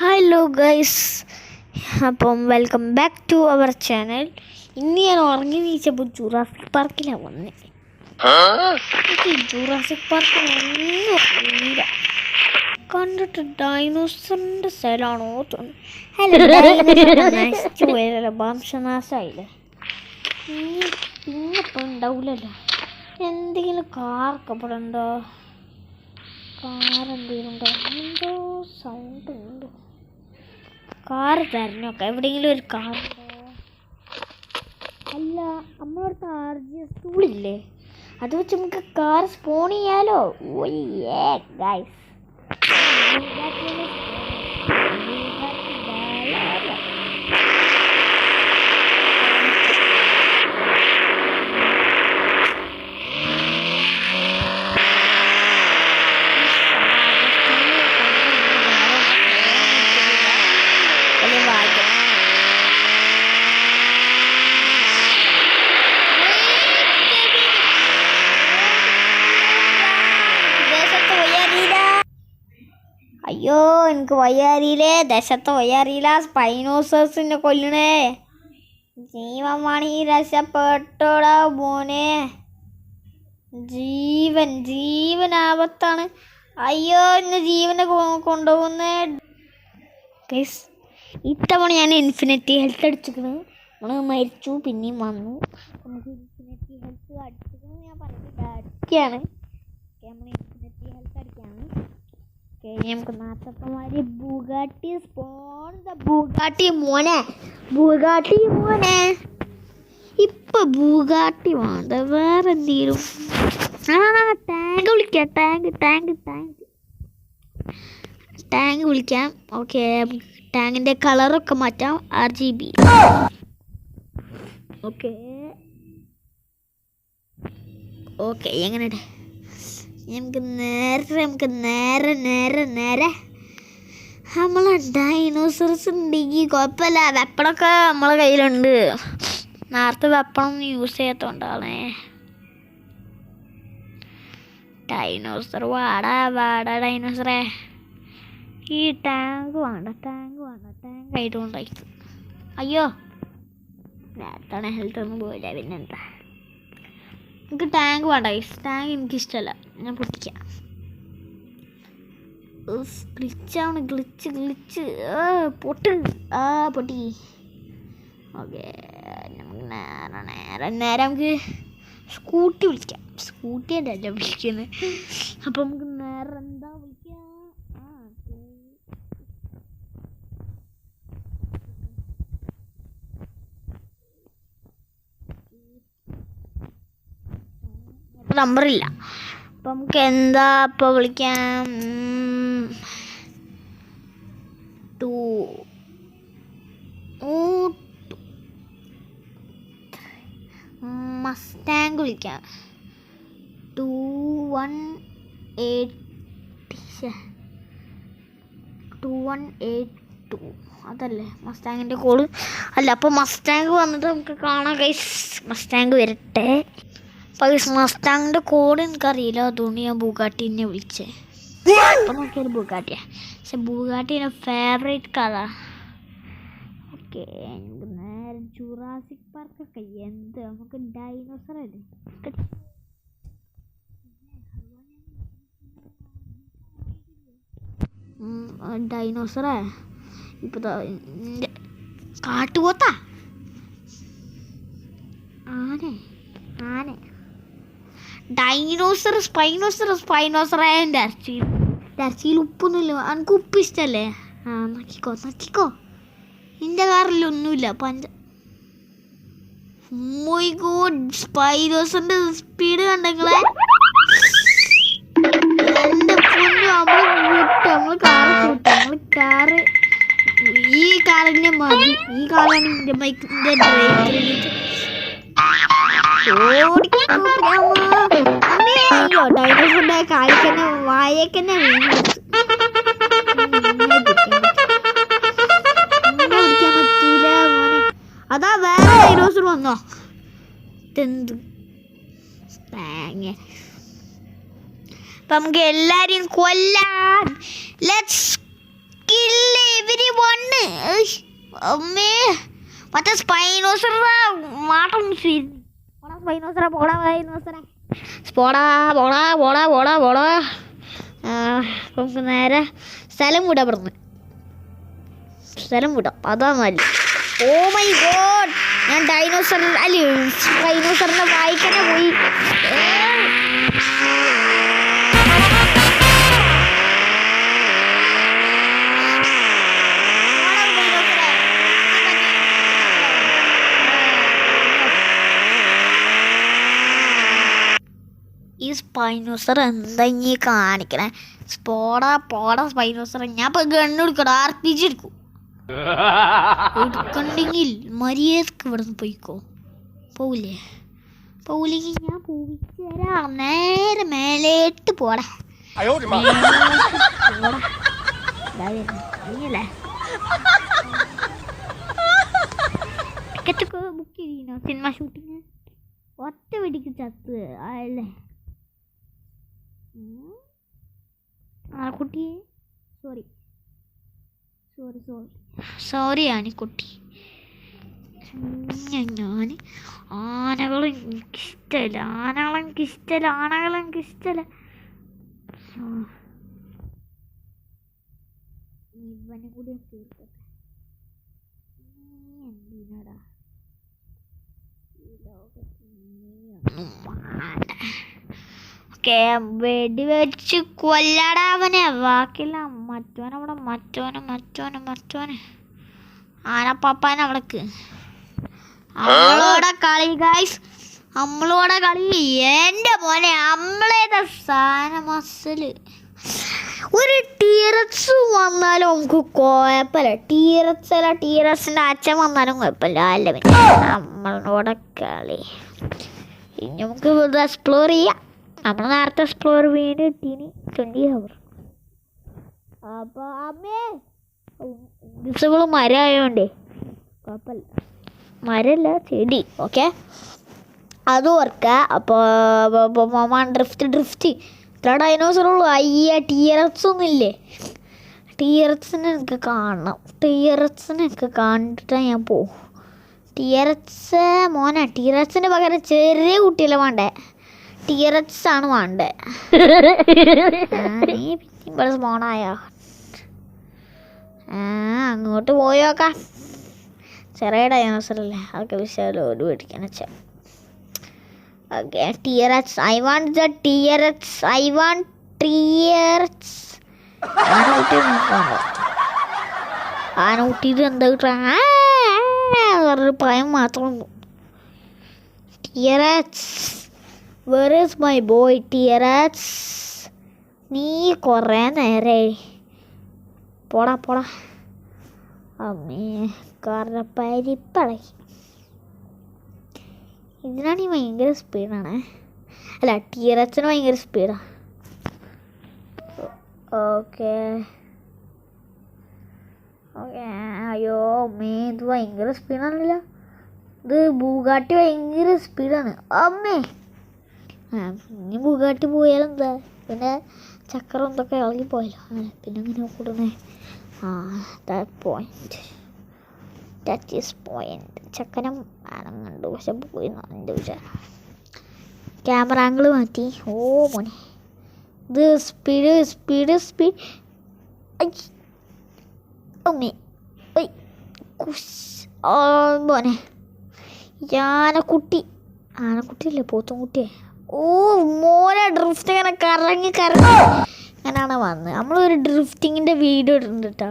Hello guys, അപ്പം welcome back to our channel. ഇന്ന് ഞാൻ ഉറങ്ങി നീച്ചപ്പോൾ ജുറാസിക് പാർക്കിലാണ് വന്നത്. എനിക്ക് ജുറാസിക് പാർക്ക് ഒന്നും അറിയില്ല. കണ്ടിട്ട് ഡൈനോസറിൻ്റെ സ്ഥലമാണോ തോന്നുന്നു. നശിച്ചു പോയതല്ല, വംശനാശമായില്ലേ. പിന്നെ ഇപ്പോൾ ഉണ്ടാവില്ലല്ലോ. എന്തെങ്കിലും കാറൊക്കെ ഇവിടെ ഉണ്ടോ? കാറെന്തെങ്കിലും ഉണ്ടോ? എന്തോ സൗണ്ട് ഉണ്ട്. കാറ് തരണമൊക്കെ എവിടെയെങ്കിലും ഒരു കാറുണ്ടോ? അല്ല, നമ്മളടുത്ത് RGS ടൂളില്ലേ, അത് വെച്ച് നമുക്ക് കാർ സ്പോൺ ചെയ്യാലോ. ഗൈസ്, അയ്യോ എനിക്ക് വയ്യാറിയില്ലേ, ദേശത്ത് വയ്യാറിയില്ല. സ്പൈനോസേഴ്സിനെ കൊല്ലണേ. ജീവമാണി രക്ഷപ്പെട്ടോടാ മോനെ. ജീവൻ ആപത്താണ്. അയ്യോ ഇന്ന് ജീവനെ കൊണ്ടുപോകുന്നേ. ഗൈസ്, ഇത്തവണ ഞാൻ ഇൻഫിനിറ്റി ഹെൽത്ത് അടിച്ചിരിക്കണ്. നമ്മൾ മരിച്ചു പിന്നെയും വന്നു. നമുക്ക് ഇൻഫിനിറ്റി ഹെൽത്ത് അടിച്ചിരിക്കണം. ഞാൻ പറഞ്ഞിട്ട് അടിക്കുകയാണ്. നമ്മൾ ഇൻഫിനിറ്റി ഹെൽത്ത് അടിക്കുകയാണ്. നമുക്ക് നാട്ടപ്പന്മാര് ബുഗാട്ടി സ്പോൺ ബുഗാട്ടി മോനെ. ഇപ്പൊ ബുഗാട്ടി വേണ്ട, വേറെ എന്തെങ്കിലും. ടാങ്ക് വിളിക്കാം. ടാങ്ക് വിളിക്കാം. ഓക്കെ, ടാങ്കിന്റെ കളറൊക്കെ മാറ്റാം. RGB. ഓക്കെ എങ്ങനെ നമുക്ക് നേരെ നമ്മളെ ഡൈനോസറസ് ഉണ്ടെങ്കിൽ കുഴപ്പമില്ല. വെപ്പണൊക്കെ നമ്മളെ കയ്യിലുണ്ട്. നേരത്തെ വെപ്പണൊന്നും യൂസ് ചെയ്യാത്തോണ്ടാണേ. ഡൈനോസർ വാടാ ഡൈനോസറേ. ഈ ടാങ്ക് വേണ്ട. ടാങ്ക് ആയിട്ടുണ്ടായി. അയ്യോ, നേരത്താണ് ഹെൽത്ത് ഒന്നും പോയില്ല. പിന്നെന്താ, എനിക്ക് ടാങ്ക് വേണ്ട. ടാങ്ക് എനിക്കിഷ്ടമല്ല. ഞാൻ പൊട്ടിക്കാം. ഗ്ലിച്ചാണ്. ഗ്ലിച്ച് പൊട്ടി. ഓക്കെ, നമുക്ക് നേരെ നമുക്ക് സ്കൂട്ടി വിളിക്കാം. സ്കൂട്ടിയുടെ അല്ല വിളിക്കുന്നത്. അപ്പം നമുക്ക് നേരെ എന്താ വിളിക്കാം? നമ്പറില്ല. അപ്പം നമുക്ക് എന്താ ഇപ്പോൾ വിളിക്കാം? മസ്റ്റാങ്ക് വിളിക്കാം. 2182 അതല്ലേ മസ്റ്റാങ്ങിൻ്റെ കോഡ്? അല്ല, അപ്പോൾ മസ്റ്റാങ്ക് വന്നിട്ട് നമുക്ക് കാണാം ഗൈസ്. മസ്റ്റാങ്ക് വരട്ടെ. മസ്റ്റാങ്ങിൻ്റെ കോഡ് എനിക്കറിയില്ല, അതുകൊണ്ട് ഞാൻ ബുഗാട്ടിനെ വിളിച്ചേ. അപ്പം നോക്കിയാൽ ബുഗാട്ടിയാ. പക്ഷെ ബുഗാട്ടിൻ്റെ ഫേവറേറ്റ് കളർ. ഓക്കെ, എനിക്ക് നേരെ ജുറാസിക് പാർക്കൊക്കെ. എന്ത് നമുക്ക് ഡൈനോസർ അല്ലേ. ഡൈനോസറേ ഇപ്പോൾ കാട്ടുപോത്താ. ആന ഡൈനോസർ സ്പൈനോസറേ. എൻ്റെ ഇറച്ചിയിൽ ഉപ്പൊന്നുമില്ല. എനിക്ക് ഉപ്പ് ഇഷ്ടമല്ലേ. നക്കിക്കോ. എൻ്റെ കാറിലൊന്നുമില്ല. സ്പൈനോസറിൻ്റെ സ്പീഡ് കണ്ടെങ്കിലേ. എൻ്റെ പൊന്നു, നമ്മൾ കാറ് ഈ കാറിൻ്റെ മതി. ഈ കാറാണ് എൻ്റെ ബൈക്കിൻ്റെ അയ്യോ, ഡൈനോസറിന്റെ കാലിക്കന്നെ വായക്കന്നെ വീണു. പിടിക്കാൻ പറ്റൂല മോനെ. അതാ വേറെ ഡൈനോസർ വന്നോ. ഇതെന്ത് തേങ്ങ. അപ്പം നമുക്ക് എല്ലാരെയും കൊല്ലാൻ. Let's kill everyone. അമ്മേ മറ്റേ സ്പൈനോസറുടെ മാട്ടം നമുക്ക് നേരെ സ്ഥലം വിടാം അതാ നല്ല. ഓ മൈ ഗോഡ്, ഞാൻ സ്പൈനോസറിന്റെ വായിക്കന്നെ പോയി. ഈ സ്പൈനോസർ എന്താ ഇനി കാണിക്കണേ? പോടാ സ്പൈനോസർ. ഞാൻ ഇപ്പൊ ഗണ്ണ് എടുക്കടാ, RPG എടുക്കും. എടുക്കണ്ടെങ്കിൽ മര്യാദക്ക് ഇവിടെ നിന്ന് പോയിക്കോ. പോവില്ലെങ്കിൽ ഞാൻ പോവിച്ചു തരാം. നേരെ മേലേട്ട് പോടാ. ടിക്കറ്റൊക്കെ ബുക്ക് ചെയ്തിരുന്നോ സിനിമ ഷൂട്ടിങ്? ഒറ്റ വെടിക്ക് ചത്ത് അല്ലേ കുട്ടിയെ? സോറി ആനിക്കുട്ടി. ഞാൻ ആനകളും എനിക്കിഷ്ടമല്ല. ഇവനെ കൂടി തീർക്കട്ടെ. എന്തിനാടാ ഈ വെടിവെച്ച് കൊല്ലടാ അവനെ. ബാക്കില്ല മറ്റോനെ ആനപ്പാപ്പാനെ അവളക്ക് നമ്മളോടെ കളി ഗൈസ്. എൻ്റെ മോനെ നമ്മളേതാ സാധന മസില്. ഒരു ടീറക്സ് വന്നാലും നമുക്ക് കുഴപ്പമില്ല. ടീറക്സിൻ്റെ അച്ഛൻ വന്നാലും കുഴപ്പമില്ല. അല്ല പിന്നെ നമ്മളോടെ കളി. ഇനി നമുക്ക് ഇത് എക്സ്പ്ലോർ ചെയ്യാം. നമ്മൾ നേരത്തെ എക്സ്പ്ലോർ വേണ്ടി കിട്ടീന് 20 hours. അപ്പോൾ അമ്മേ ഇൻവിസിബിൾ മരമായോണ്ടേ കുഴപ്പമില്ല. മരമല്ല ചെടി. ഓക്കെ, അത് ഓർക്കുക. അപ്പോൾ ഡ്രിഫ്റ്റ് ഇത്ര ഡൈനോസറുള്ളൂ. ടീറക്സ് ഒന്നും ഇല്ലേ? ടീറക്സിനെ എനിക്ക് കാണണം. ടീറക്സിനൊക്കെ കണ്ടിട്ടാണ് ഞാൻ പോകും. ടീറക്സിന് പകരം ചെറിയ കുട്ടിയല്ലേ വേണ്ടേ? ടീറക്സ് ആണ് വേണ്ടേ? നീ ഇവിടെ സ്പോണായോ? അങ്ങോട്ട് പോയോക്കാം. ചെറിയ ഡൈനോസറല്ലേ, അതൊക്കെ വിശാലോട് മേടിക്കാൻ വെച്ചാൽ. Okay, T Rex. I want T Rex. ആനൂട്ടിഇത് എന്താ കിട്ടാ? വേറൊരു പയം മാത്രം. T Rex, where is my boy T Rex? നീ കുറേ നേരമായി. പോടാ അമ്മേ കറപ്പരിപ്പളി. ഇതിനാണെങ്കിൽ ഭയങ്കര സ്പീഡാണ്. അല്ല, ടീറക്സിന് ഭയങ്കര സ്പീഡാണ്. ഓക്കെ അയ്യോ അമ്മേ, ഇത് ഭയങ്കര സ്പീഡാണല്ലോ. ഇത് ബുഗാട്ടി ഭയങ്കര സ്പീഡാണ് അമ്മേ. ഇനി ബുഗാട്ടി പോയാലെന്താ? പിന്നെ ചക്രം എന്തൊക്കെ ഇളകി പോയല്ലോ. പിന്നെ അങ്ങനെ കൂടണേ. That is point. ചക്കരം കണ്ടു, പക്ഷെ പോയി എൻ്റെ വിചാരം. ക്യാമറ ആംഗിൾ മാറ്റി. ഓ മോനെ, ഇത് സ്പീഡ് അമ്മേ മോനെ. ആനക്കുട്ടിയല്ലേ, പോത്തുംകുട്ടിയെ. ഓ മോനെ, ഡ്രിഫ്റ്റ് ഇങ്ങനെ കറങ്ങി അങ്ങനെയാണ് വന്നത്. നമ്മളൊരു ഡ്രിഫ്റ്റിങ്ങിൻ്റെ വീഡിയോ ഇടുന്നുണ്ട് കേട്ടോ.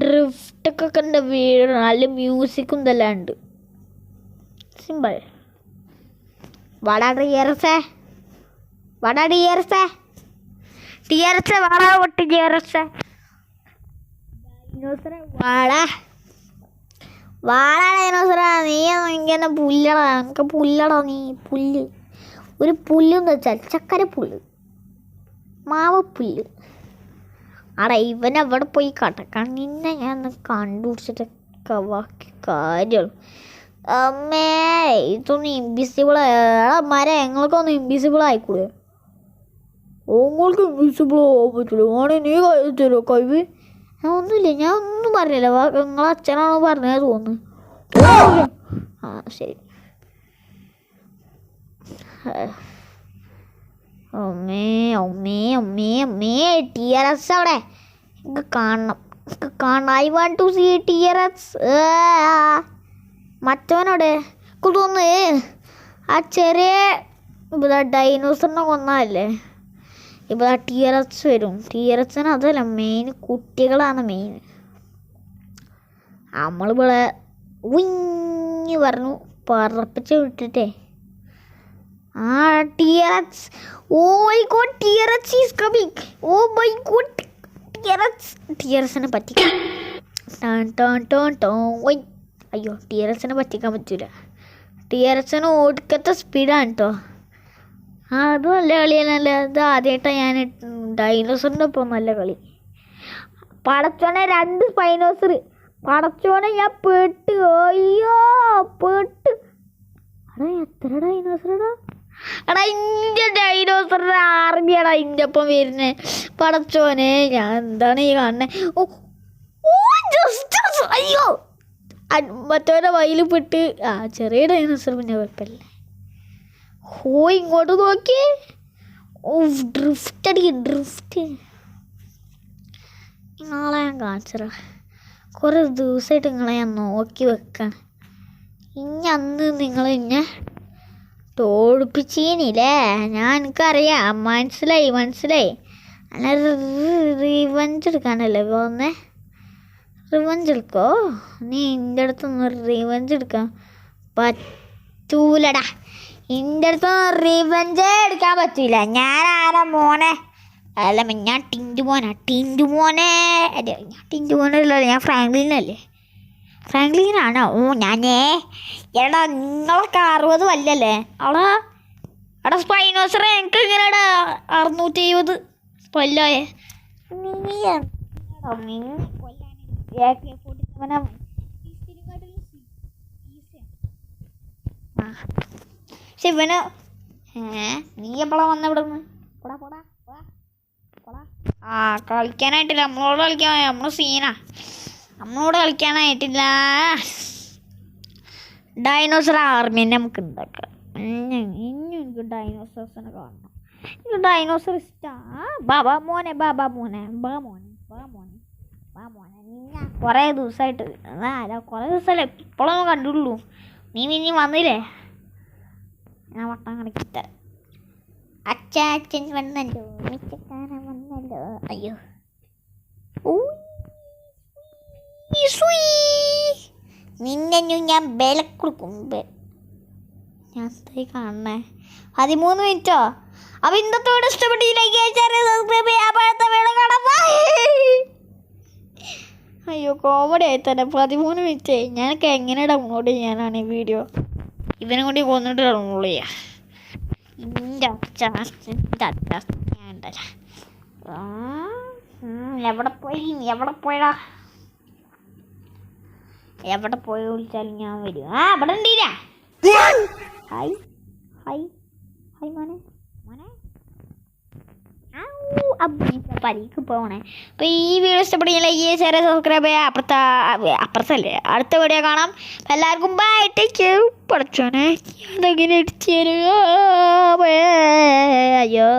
ഡ്രിഫ്റ്റൊക്കെ കണ്ട വീഡിയോ, നല്ല മ്യൂസിക്കും ഇതെല്ലാം ഉണ്ട്. സിമ്പിൾ. വാടാ ടിയറസേ വാടാ പൊട്ടി ടിയറസേ. വാടാ ഡൈനോസറാ. നീ ഇങ്ങനെ പുല്ലടാ, എനിക്ക് പുല്ലടാ. നീ ഒരു പുല്ലെന്ന് വെച്ചാൽ ചക്കരപ്പുല്ല്, മാവപ്പുല്ല്. ആടാ ഇവൻ അവിടെ പോയി കടക്കാൻ. നിന്നെ ഞാൻ കണ്ടുപിടിച്ചിട്ടൊക്കെ ബാക്കി കാര്യമുള്ളൂ. അമ്മേ ഇതൊന്നും ഇൻവിസിബിൾ മരം. ഞങ്ങൾക്കൊന്നും ഇൻവിസിബിൾ ആയിക്കൂടെ? ഓങ്ങൾക്ക് ഇൻവിസിബിൾ ആവാൻ പറ്റുള്ളൂ. ആണെ നീ തരുമോ കഴിവ്? ഒന്നുമില്ല, ഞാൻ ഒന്നും പറഞ്ഞില്ല. നിങ്ങളെ അച്ഛനാണോ പറഞ്ഞത് തോന്നുന്നു. ആ ശരി. അമ്മേ അമ്മേ അമ്മേ അമ്മേ TRS അവിടെ എനിക്ക് കാണണം, എനിക്ക് കാണണം. I want to see TRS. മറ്റവനോടെ തോന്നുന്നു ആ ചെറിയ ഇവിടെ ഡൈനോസറിനെ കൊന്നതല്ലേ. ഇപ്പോൾ TRS വരും. TRSന് അതല്ല മെയിൻ, കുട്ടികളാണ് മെയിൻ. നമ്മളിവിടെ ഉഞ്ഞ് പറഞ്ഞു പറപ്പിച്ച് വിട്ടിട്ടേ. ആ TRS, oh my God, TRS is coming. Oh my God, TRSനെ പറ്റിക്കാം. അയ്യോ, TRSനെ പറ്റിക്കാൻ പറ്റൂല. TRSന് ഒടുക്കത്തെ സ്പീഡാണ് കേട്ടോ. അത് നല്ല കളിയല്ല. അത് ആദ്യമായിട്ടാണ് ഞാൻ ഡൈനോസറിൻ്റെ ഒപ്പം നല്ല കളി. പടച്ചോനെ 2 സ്പൈനോസർ. പടച്ചോനെ ഞാൻ പെട്ട്. അയ്യോ പെട്ട്. എടാ എത്ര ഡൈനോസറടാ. എടാ ഇൻ്റെ ഡൈനോസറിൻ്റെ ആർമിയാടാ ഇതിൻ്റെ ഒപ്പം വരുന്നത്. പടച്ചോനെ ഞാൻ എന്താണ് ഈ കാണുന്നത്. ഓ ജസ്റ്റ് അയ്യോ മറ്റവരെ വയൽ പെട്ട്. ആ ചെറിയ ഡൈനോസർ പിന്നെ കുഴപ്പമില്ല. ഓ ഇങ്ങോട്ട് നോക്കി. ഓ ഡ്രിഫ്റ്റ് അടിക്കും, ഡ്രിഫ്റ്റ്. നിങ്ങളെ ഞാൻ കാണിച്ചറ. കുറേ ദിവസമായിട്ട് നിങ്ങളെ ഞാൻ നോക്കി വെക്കാണ്. ഇനി അന്ന് നിങ്ങൾ ഇന്നെ തോൽപ്പിച്ചീനില്ലേ. ഞാൻ എനിക്കറിയാം, മനസ്സിലായി. അല്ല റിവഞ്ച് എടുക്കാനല്ലേ പോകുന്നേ. റിവഞ്ച് എടുക്കോ നീ? എൻ്റെ അടുത്തൊന്നും റിവഞ്ച് എടുക്കാൻ പറ്റൂലടാ. എൻ്റെ അടുത്തൊന്നും റിവഞ്ചേ എടുക്കാൻ പറ്റൂല. ഞാൻ ആരാ മോനെ? അല്ല ഞാൻ ടിൻറ്റു മോനെ. അതെ ഞാൻ ടിൻറ്റു മോനല്ലോ, ഞാൻ ഫ്രാങ്ക്ലിനല്ലേ. ഫ്രാങ്ക്ലിനാണോ? ഓ ഞാനേ. എടാ നിങ്ങളൊക്കെ 60 അല്ലല്ലേ. എടാ സ്പൈനോസറെ എനിക്ക് എങ്ങനെയാടാ 670 കൊല്ലോയെ. പക്ഷെ ഇവന് നീ എപ്പോഴാ വന്ന ഇവിടെ നിന്ന്? ആ കളിക്കാനായിട്ടില്ല. നമ്മളോട് കളിക്കാൻ നമ്മൾ സീനാ. നമ്മളോട് കളിക്കാനായിട്ടില്ല. ഡൈനോസർ ആർമീനെ നമുക്ക് ഉണ്ടാക്കാം. ഇനി എനിക്ക് ഡൈനോസേഴ്സിനെ കാണണം. എനിക്ക് ഡൈനോസർ ഇഷ്ടമാണ്. ബാബാ മോനെ ഞാൻ കുറേ ദിവസമായിട്ട് കുറേ ദിവസമല്ലേ ഇപ്പോഴൊന്നും കണ്ടുള്ളൂ. നീ വന്നില്ലേ? ഞാൻ വട്ടം കണക്കിട്ട. അച്ഛൻ വന്നല്ലോ, മിച്ചക്കാരൻ വന്നല്ലോ. അയ്യോ നിന്നെ ഞാൻ ബല കൊടുക്കും. ഞാൻ കാണണേ 13 മിനിറ്റോ. അപ്പം ഇന്നത്തെ വീട് ഇഷ്ടപ്പെട്ടില്ലെങ്കിൽ സബ്സ്ക്രൈബ് ചെയ്യാൻ. അയ്യോ കോമഡി ആയി തന്നെ. 13 മിനിറ്റ്. ഞാനൊക്കെ എങ്ങനെ ഡൗൺലോഡ് ചെയ്യാനാണ് ഈ വീഡിയോ? ഇവനെ കൊണ്ട് കൊന്നിട്ട് ഡൗൺലോഡ് ചെയ്യാം. എൻ്റെ അച്ഛ ഞാൻ ഉണ്ടല്ല. എവിടെ പോയി വിളിച്ചാലും ഞാൻ വരും. ഇവിടെ ഉണ്ടീരാ. ഹായ് മോനെ പരിക്ക് പോണേ. അപ്പോൾ ഈ വീഡിയോ ഇഷ്ടപ്പെടുന്നില്ല ഈ ചെറിയ സബ്സ്ക്രൈബ് ചെയ്യാം. അപ്പുറത്തല്ലേ അടുത്ത വീഡിയോ കാണാം. എല്ലാവർക്കും ബൈ. Take care. പഠിച്ചോനെ അതെങ്ങനെ ഇടിച്ചു തരുക. അയ്യോ